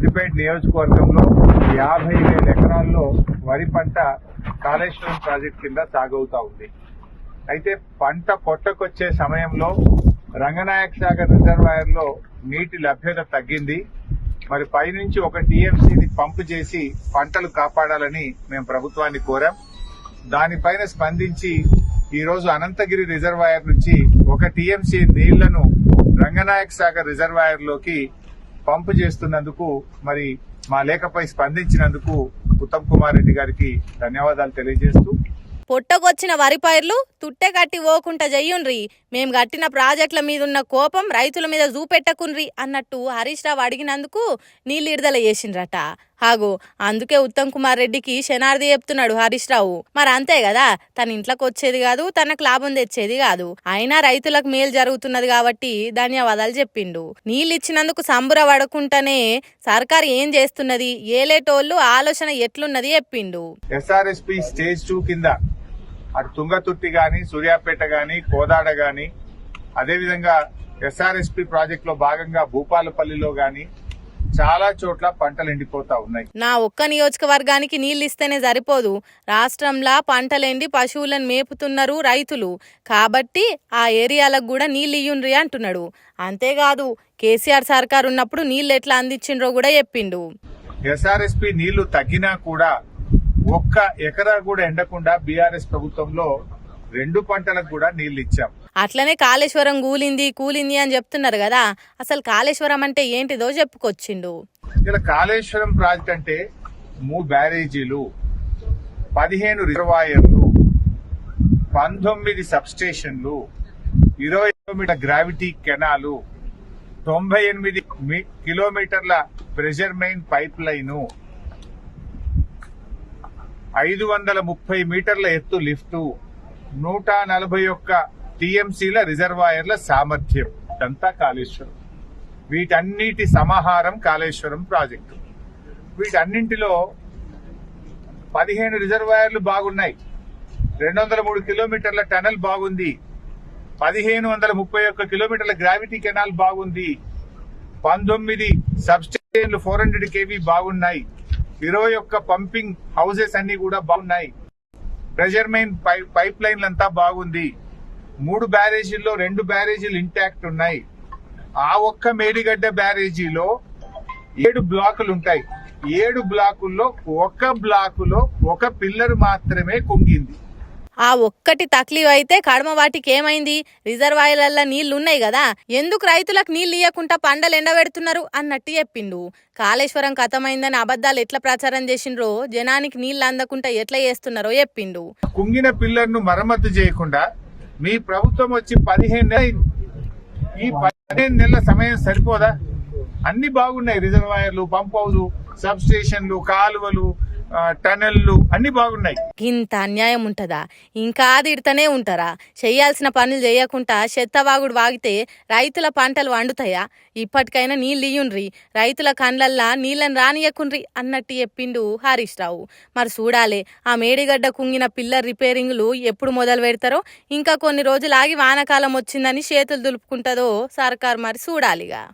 సిద్దిపేట నియోజకవర్గంలో 50,000 ఎకరాల్లో వరి పంట కాళేశ్వరం ప్రాజెక్ట్ కింద సాగవుతా ఉంది. అయితే పంట పొట్టకొచ్చే సమయంలో రంగనాయక సాగర్ రిజర్వాయర్ లో నీటి లభ్యత తగ్గింది. మరి పైనుంచి 1 టీఎంసీని పంపు చేసి పంటలు కాపాడాలని మేము ప్రభుత్వాన్ని కోరాం. దానిపైన స్పందించి ఈ రోజు అనంతగిరి రిజర్వాయర్ నుంచి 1 టీఎంసీ నీళ్లను రంగనాయక సాగర్ రిజర్వాయర్ లోకి పంపు చేస్తున్నందుకు మరి మా లేఖపై స్పందించినందుకు ఉత్తమ్ కుమార్ రెడ్డి గారికి ధన్యవాదాలు తెలియజేస్తూ, పొట్టకొచ్చిన వరి పైర్లు తుట్టె కట్టి పోకుండా చెయ్యుండ్రి, మేం కట్టిన ప్రాజెక్టుల మీదున్న కోపం రైతుల మీద చూపెట్టకుండ్రి అన్నట్టు హరీష్ రావు అడిగినందుకు నీళ్ళు విడుదల చేసిండ్రట. హాగో అందుకే ఉత్తమ్ కుమార్ రెడ్డికి శనార్థి చెప్తున్నాడు హరీష్ రావు. మరి అంతే కదా, తన ఇంట్లోకి వచ్చేది కాదు, తనకు లాభం తెచ్చేది కాదు, అయినా రైతులకు మేలు జరుగుతున్నది కాబట్టి ధన్యవాదాలు చెప్పిండు. నీళ్ళు ఇచ్చినందుకు సంబుర పడకుండానే సర్కారు ఏం చేస్తున్నది, ఏలేటోళ్ళు ఆలోచన ఎట్లున్నది చెప్పిండు. ఎస్ఆర్ఎస్పి స్టేజ్ 2 కింద అటు తుంగతుర్తి గాని, సూర్యాపేట గాని, కోదాడ గాని, అదేవిధంగా ఎస్ఆర్ఎస్పి ప్రాజెక్ట్ లో భాగంగా భూపాలపల్లిలో గాని చాలా చోట్ల పంటలు ఎండిపోతా ఉన్నాయి. నా ఒక్క నియోజకవర్గానికి నీళ్ళు ఇస్తేనే సరిపోదు, రాష్ట్రంలో పంటలెండి పశువులను మేపుతున్నారు రైతులు, కాబట్టి ఆ ఏరియాలకు కూడా నీళ్ళు ఇయ్యుండ్రి అంటున్నాడు. అంతేకాదు కేసీఆర్ సర్కార్ ఉన్నప్పుడు నీళ్లు ఎట్లా అందించిండ్రో కూడా చెప్పిండు. ఎస్ఆర్ఎస్పి నీళ్లు తగ్గినా కూడా 1 ఎకరా కూడా ఎండకుండా బీఆర్ఎస్ ప్రభుత్వంలో 2 పంటలకు కూడా నీళ్లు ఇచ్చాం. అట్లనే కాళేశ్వరం కూలింది అని చెప్తున్నారు కదా, అసలు కాళేశ్వరం అంటే ఏంటిదో చెప్పుకొచ్చిండు. ఇలా కాళేశ్వరం ప్రాజెక్ట్ అంటే 3 బ్యారేజీలు, 15 రిజర్వాయర్లు, 19 సబ్స్టేషన్లు, 20 కిలోమీటర్ల గ్రావిటీ కెనాలు, 98 కిలోమీటర్ల ప్రెషర్ మెయిన్ పైప్ లైను, 530 మీటర్ల ఎత్తు లిఫ్టు, 141 టీఎంసీల రిజర్వాయర్ల సామర్థ్యం, ఇదంతా కాళేశ్వరం. వీటన్నిటి సమాహారం కాళేశ్వరం ప్రాజెక్టు. వీటన్నింటిలో 15 రిజర్వాయర్లు బాగున్నాయి, 203 కిలోమీటర్ల టనల్ బాగుంది, 1531 కిలోమీటర్ల గ్రావిటీ కెనాల్ బాగుంది, 19 సబ్స్టేషన్లు 400 kV బాగున్నాయి, 21 పంపింగ్ హౌసెస్ అన్ని కూడా బాగున్నాయి, ప్రెషర్ మెయిన్ పైప్ లైన్లు అంతా బాగుంది, 3 బ్యారేజీల్లో 2 బ్యారేజీలు ఇంటాక్ట్ ఉన్నాయి. ఆ ఒక్క మేడిగడ్డ బ్యారేజీలో 7 బ్లాకులు ఉంటాయి. 7 బ్లాకుల్లో 1 బ్లాకులో 1 పిల్లర్ మాత్రమే కుంగింది. ఆ ఒక్కటి తక్లీఫ్ అయితే కడమ వాటికి ఏమైంది, రిజర్వాయర్ల నీళ్లున్నాయి కదా, ఎందుకు రైతులకు నీళ్లు ఇయ్యకుండా పంటలు ఎండబెడుతున్నారు అన్నట్టు చెప్పిండు. కాళేశ్వరం కథమైందని అబద్దాలు ఎట్లా ప్రచారం చేసిండ్రో, జనానికి నీళ్లు అందకుండా ఎట్లా చేస్తున్నారో చెప్పిండు. కుంగిన పిల్లర్ ను మరమ్మతు చేయకుండా మీ ప్రభుత్వం వచ్చి 15 నెలలు, ఈ 15 నెలల సమయం సరిపోదా? అన్ని బాగున్నాయి, రిజర్వాయర్లు, పంప్ హౌస్, సబ్ స్టేషన్లు, కాలువలు, టనెల్లు అన్ని బాగున్నాయి. ఇంత అన్యాయం ఉంటదా? ఇంకా తిడతనే ఉంటారా? చేయాల్సిన పనులు చేయకుండా చెత్తవాగుడు వాగితే రైతుల పంటలు వండుతాయా? ఇప్పటికైనా నీళ్ళు ఇయ్యుండ్రి, రైతుల కండ్లల్లా నీళ్ళని రానియకుండ్రి అన్నట్టు చెప్పిండు హరీష్ రావు. మరి చూడాలి ఆ మేడిగడ్డ కుంగిన పిల్లర్ రిపేరింగ్లు ఎప్పుడు మొదలు పెడతారో. ఇంకా కొన్ని రోజులు ఆగి వానకాలం వచ్చిందని చేతులు దులుపుకుంటుందో సర్కార్, మరి చూడాలిగా.